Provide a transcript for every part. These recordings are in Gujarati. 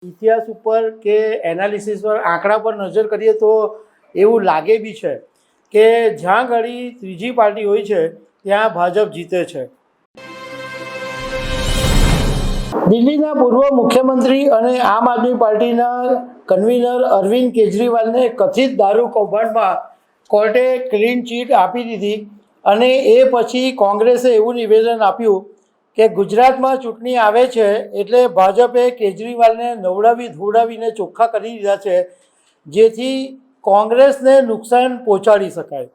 ઇતિહાસ ઉપર કે એનાલિસિસ પર આંકડા પર નજર કરીએ તો એવું લાગે બી છે કે જ્યાં ઘડી ત્રીજી પાર્ટી હોય છે ત્યાં ભાજપ જીતે છે. દિલ્હીના પૂર્વ મુખ્યમંત્રી અને આમ આદમી પાર્ટીના કન્વીનર અરવિંદ કેજરીવાલને કથિત દારૂ કૌભાંડમાં કોર્ટે ક્લીન ચીટ આપી દીધી અને એ પછી કોંગ્રેસે એવું નિવેદન આપ્યું કે ગુજરાતમાં ચૂંટણી આવે છે એટલે ભાજપે કેજરીવાલને નવડાવી ધોવડાવીને ચોખ્ખા કરી દીધા છે જેથી કોંગ્રેસને નુકસાન પહોંચાડી શકાય.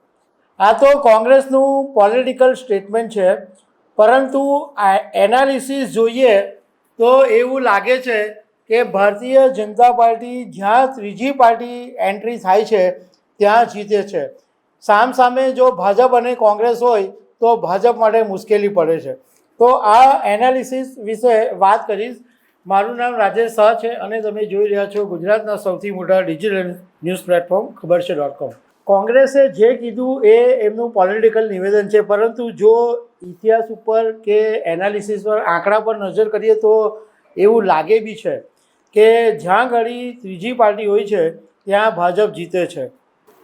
આ તો કોંગ્રેસનું પોલિટિકલ સ્ટેટમેન્ટ છે, પરંતુ એનાલિસિસ જોઈએ તો એવું લાગે છે કે ભારતીય જનતા પાર્ટી જ્યાં ત્રીજી પાર્ટી એન્ટ્રી થાય છે ત્યાં જીતે છે. સામસામે જો ભાજપ અને કોંગ્રેસ હોય તો ભાજપ માટે મુશ્કેલી પડે છે. તો આ એનાલિસિસ વિશે વાત કરીશ. મારું નામ રાજેશ શાહ છે અને તમે જોઈ રહ્યા છો ગુજરાતના સૌથી મોટા ડિજિટલ ન્યૂઝ પ્લેટફોર્મ ખબરછે.com. કોંગ્રેસે જે કીધું એ એમનું પોલિટિકલ નિવેદન છે, પરંતુ જો ઇતિહાસ ઉપર કે એનાલિસિસ પર આંકડા પર નજર કરીએ તો એવું લાગે બી છે કે જ્યાં ઘડી ત્રીજી પાર્ટી હોય છે ત્યાં ભાજપ જીતે છે.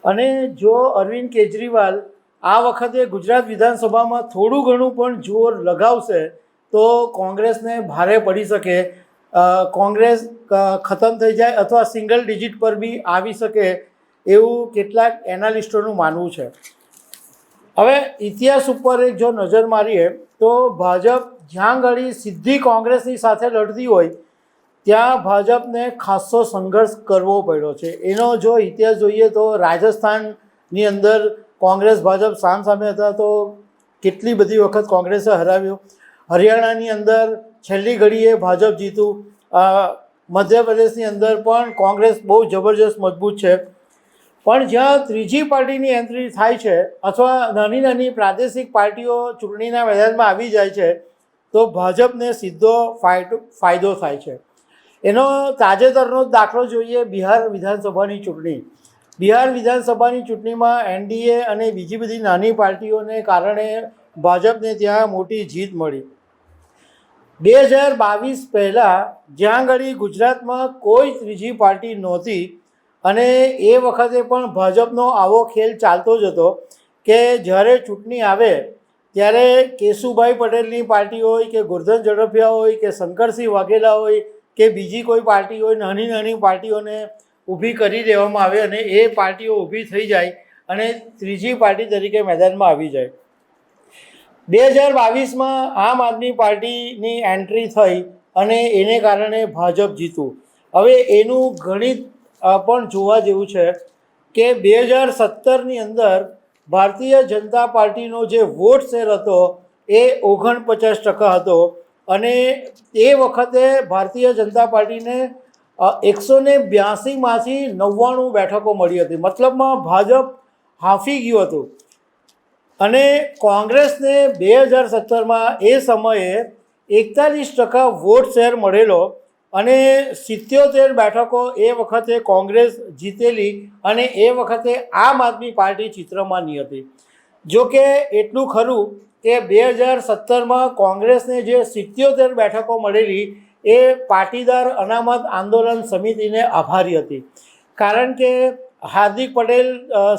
અને જો અરવિંદ કેજરીવાલ આ વખતે ગુજરાત વિધાનસભામાં થોડું ઘણું પણ જોર લગાવશે તો કોંગ્રેસને ભારે પડી શકે. કોંગ્રેસ ખતમ થઈ જાય અથવા સિંગલ ડિજિટ પર બી આવી શકે એવું કેટલાક એનાલિસ્ટોનું માનવું છે. હવે ઇતિહાસ ઉપર એક જો નજર મારીએ તો ભાજપ જ્યાં ઘડી સીધી કોંગ્રેસની સાથે લડતી હોય ત્યાં ભાજપને ખાસો સંઘર્ષ કરવો પડ્યો છે. એનો જો ઇતિહાસ જોઈએ તો રાજસ્થાનની અંદર કોંગ્રેસ ભાજપ સામસામે હતા તો કેટલી બધી વખત કોંગ્રેસે હરાવ્યો. હરિયાણાની અંદર છેલ્લી ઘડીએ ભાજપ જીતું. મધ્યપ્રદેશની અંદર પણ કોંગ્રેસ બહુ જબરજસ્ત મજબૂત છે. પણ જ્યાં ત્રીજી પાર્ટીની એન્ટ્રી થાય છે અથવા નાની નાની પ્રાદેશિક પાર્ટીઓ ચૂંટણીના મેદાનમાં આવી જાય છે તો ભાજપને સીધો ફાયદો થાય છે. એનો તાજેતરનો દાખલો જોઈએ બિહાર વિધાનસભાની ચૂંટણી. બિહાર વિધાનસભાની ચૂંટણીમાં એનડીએ અને બીજી બધી નાની પાર્ટીઓને કારણે ભાજપને ત્યાં મોટી જીત મળી. 2022 પહેલાં જ્યાં ઘડી ગુજરાતમાં કોઈ ત્રીજી પાર્ટી નહોતી અને એ વખતે પણ ભાજપનો આવો ખેલ ચાલતો જ હતો કે જ્યારે ચૂંટણી આવે ત્યારે કેશુભાઈ પટેલની પાર્ટી હોય કે ગોરધન ઝડફિયા હોય કે શંકરસિંહ વાઘેલા હોય કે બીજી કોઈ પાર્ટી હોય, નાની નાની પાર્ટીઓને ઊભી કરી દેવામાં આવે અને એ પાર્ટીઓ ઊભી થઈ જાય અને ત્રીજી પાર્ટી તરીકે મેદાનમાં આવી જાય. 2022માં આમ આદમી પાર્ટીની એન્ટ્રી થઈ અને એને કારણે ભાજપ જીતું. હવે એનું ગણિત પણ જોવા જેવું છે કે 2017ની અંદર ભારતીય જનતા પાર્ટીનો જે વોટ શેર હતો એ 49% હતો અને એ વખતે ભારતીય જનતા પાર્ટીને 182માંથી 99 બેઠકો મળી હતી. મતલબમાં ભાજપ હાંફી ગયું હતું. અને કોંગ્રેસને 2017માં એ સમયે 41% વોટ શેર મળેલો અને 77 બેઠકો એ વખતે કોંગ્રેસ જીતેલી અને એ વખતે આમ આદમી પાર્ટી ચિત્રમાં નહીં હતી. જો કે એટલું ખરું કે 2017માં કોંગ્રેસને જે 77 બેઠકો મળેલી એ પાટીદાર અનામત આંદોલન સમિતિને આભારી હતી. કારણ કે હાર્દિક પટેલ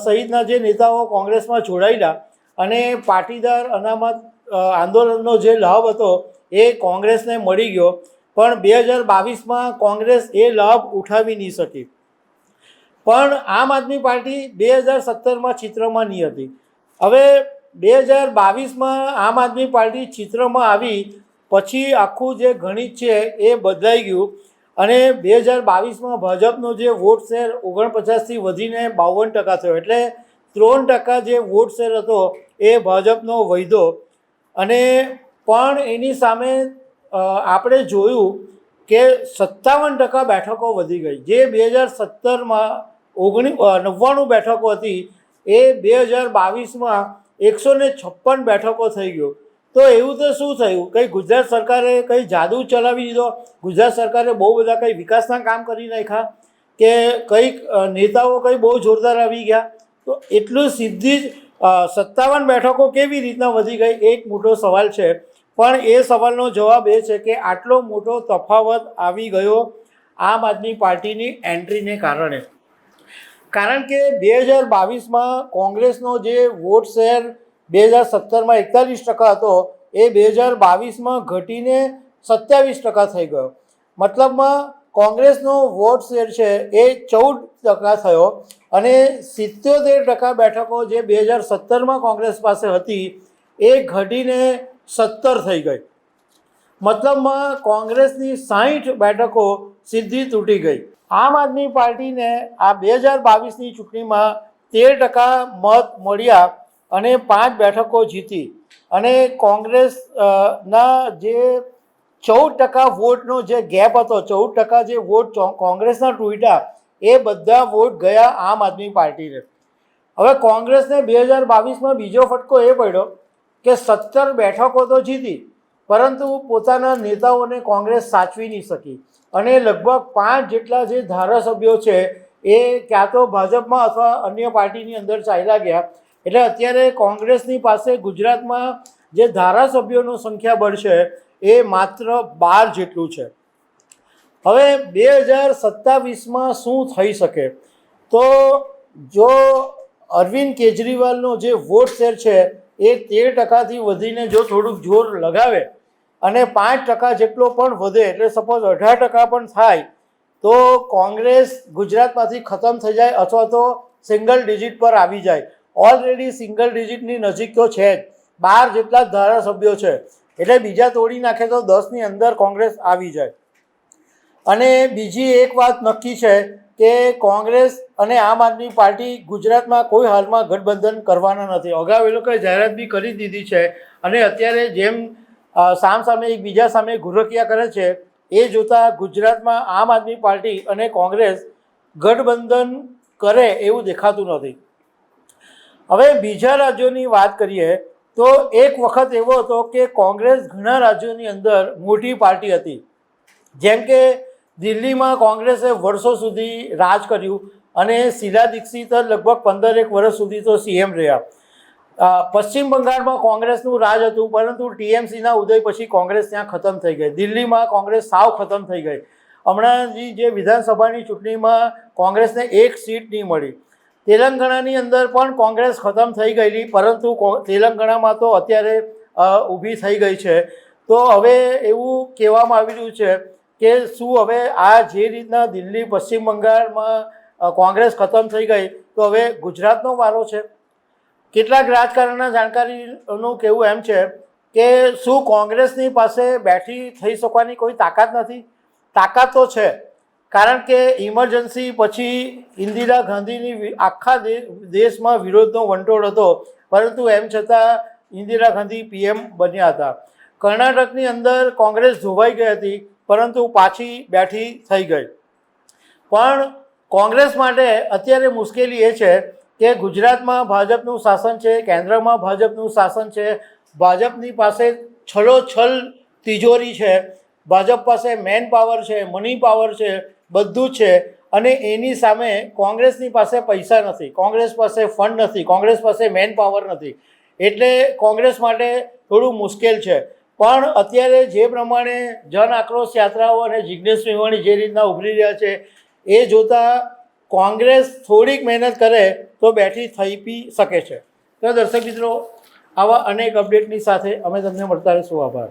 સહિતના જે નેતાઓ કોંગ્રેસમાં જોડાયેલા અને પાટીદાર અનામત આંદોલનનો જે લાભ હતો એ કોંગ્રેસને મળી ગયો. પણ 2022માં કોંગ્રેસ એ લાભ ઉઠાવી નહીં શકી. પણ આમ આદમી પાર્ટી 2017માં ચિત્રમાં નહીં હતી. હવે 2022માં આમ આદમી પાર્ટી ચિત્રમાં આવી પછી આખું જે ગણિત છે એ બદલાઈ ગયું અને 2022માં ભાજપનો જે વોટ શેર 49થી વધીને 52% થયો. એટલે 3% જે વોટ શેર હતો એ ભાજપનો વધ્યો. અને પણ એની સામે આપણે જોયું કે 57% બેઠકો વધી ગઈ. જે 2017માં 99 બેઠકો હતી એ 2022માં 156 બેઠકો થઈ ગયો. તો એવું તો શું થયું? કંઈ ગુજરાત સરકારે કંઈ જાદુ ચલાવી દીધો? ગુજરાત સરકારે બહુ બધા કંઈ વિકાસના કામ કરી નાખ્યા કે કંઈક નેતાઓ કંઈ બહુ જોરદાર આવી ગયા? તો એટલું સીધી જ 57 બેઠકો કેવી રીતના વધી ગઈ એક મોટો સવાલ છે. પણ એ સવાલનો જવાબ એ છે કે આટલો મોટો તફાવત આવી ગયો આમ આદમી પાર્ટીની એન્ટ્રીને કારણે. કારણ કે 2022માં કોંગ્રેસનો જે વોટ શેર 2017માં 41% હતો એ 2022માં ઘટીને 27% થઈ ગયો. મતલબમાં કોંગ્રેસનો વોટ શેર છે એ 14% થયો અને 77% બેઠકો જે 2017માં કોંગ્રેસ પાસે હતી એ ઘટીને 17 થઈ ગઈ. મતલબમાં કોંગ્રેસની 60 બેઠકો સીધી તૂટી ગઈ. આમ આદમી પાર્ટીને આ 2022ની ચૂંટણીમાં 13% મત મળ્યા અને 5 બેઠકો જીતી અને કોંગ્રેસના જે 14% વોટનો જે ગેપ હતો, 14% જે વોટ કોંગ્રેસના તૂટ્યા એ બધા વોટ ગયા આમ આદમી પાર્ટીને. હવે કોંગ્રેસને 2022માં બીજો ફટકો એ પડ્યો કે 17 બેઠકો તો જીતી પરંતુ પોતાના નેતાઓને કોંગ્રેસ સાચવી નહીં શકી અને લગભગ 5 જેટલા જે ધારાસભ્યો છે એ ક્યાં તો ભાજપમાં અથવા અન્ય પાર્ટીની અંદર ચાલ્યા ગયા. એટલે અત્યારે કોંગ્રેસની પાસે ગુજરાતમાં જે ધારાસભ્યોનું સંખ્યાબળ છે એ માત્ર 12 જેટલું છે. હવે 2027માં શું થઈ શકે? તો જો અરવિંદ કેજરીવાલનો જે વોટ શેર છે એ 13%થી વધીને જો થોડુંક જોર લગાવે અને 5% જેટલો પણ વધે એટલે સપોઝ 18% પણ થાય તો કોંગ્રેસ ગુજરાતમાંથી ખતમ થઈ જાય અથવા તો સિંગલ ડિજિટ પર આવી જાય. ઓલરેડી સિંગલ ડિજિટની નજીક તો છે જ, 12 જેટલા ધારાસભ્યો છે એટલે બીજા તોડી નાખે તો 10ની અંદર કોંગ્રેસ આવી જાય. અને બીજી એક વાત નક્કી છે કે કોંગ્રેસ અને આમ આદમી પાર્ટી ગુજરાતમાં કોઈ હાલમાં ગઠબંધન કરવાના નથી. અગાઉ એ લોકોએ જાહેરાત બી કરી દીધી છે અને અત્યારે જેમ સામસામે એકબીજા સામે ઘુરકિયા કરે છે એ જોતાં ગુજરાતમાં આમ આદમી પાર્ટી અને કોંગ્રેસ ગઠબંધન કરે એવું દેખાતું નથી. હવે બીજા રાજ્યોની વાત કરીએ તો એક વખત એવો હતો કે કોંગ્રેસ ઘણા રાજ્યોની અંદર મોટી પાર્ટી હતી. જેમ કે દિલ્હીમાં કોંગ્રેસે વર્ષો સુધી રાજ કર્યું અને શીલા દીક્ષિત લગભગ 15 વર્ષ સુધી તો સીએમ રહ્યા. પશ્ચિમ બંગાળમાં કોંગ્રેસનું રાજ હતું પરંતુ ટીએમસીના ઉદય પછી કોંગ્રેસ ત્યાં ખતમ થઈ ગઈ. દિલ્હીમાં કોંગ્રેસ સાવ ખતમ થઈ ગઈ. હમણાંની જે વિધાનસભાની ચૂંટણીમાં કોંગ્રેસને 1 સીટ નહીં મળી. તેલંગાણાની અંદર પણ કોંગ્રેસ ખતમ થઈ ગયેલી પરંતુ તેલંગાણામાં તો અત્યારે ઊભી થઈ ગઈ છે. તો હવે એવું કહેવામાં આવી રહ્યું છે કે શું હવે આ જે રીતના દિલ્હી પશ્ચિમ બંગાળમાં કોંગ્રેસ ખતમ થઈ ગઈ તો હવે ગુજરાતનો વારો છે? કેટલાક રાજકારણના જાણકારીનું કહેવું એમ છે કે શું કોંગ્રેસની પાસે બેઠી થઈ શકવાની કોઈ તાકાત નથી? તાકાત તો છે, કારણ કે ઇમરજન્સી પછી ઇન્દિરા ગાંધીની આખા દેશમાં વિરોધનો વંટોળ હતો પરંતુ એમ છતાં ઇન્દિરા ગાંધી પીએમ બન્યા હતા. કર્ણાટકની અંદર કોંગ્રેસ ધોવાઈ ગઈ હતી પરંતુ પાછી બેઠી થઈ ગઈ. પણ કોંગ્રેસ માટે અત્યારે મુશ્કેલી એ છે કે ગુજરાતમાં ભાજપનું શાસન છે, કેન્દ્રમાં ભાજપનું શાસન છે, ભાજપની પાસે છલોછલ તિજોરી છે, ભાજપ પાસે મેન પાવર છે, મની પાવર છે, બધું જ છે અને એની સામે કોંગ્રેસની પાસે પૈસા નથી, કોંગ્રેસ પાસે ફંડ નથી, કોંગ્રેસ પાસે મેન પાવર નથી. એટલે કોંગ્રેસ માટે થોડું મુશ્કેલ છે. પણ અત્યારે જે પ્રમાણે જન આક્રોશ યાત્રાઓ અને જિજ્ઞેશ મેવાણી જે રીતના ઉભરી રહ્યા છે એ જોતાં કોંગ્રેસ થોડીક મહેનત કરે તો બેઠી થઈ બી શકે છે. તો દર્શક મિત્રો, આવા અનેક અપડેટની સાથે અમે તમને મળતા રહીશું. આભાર.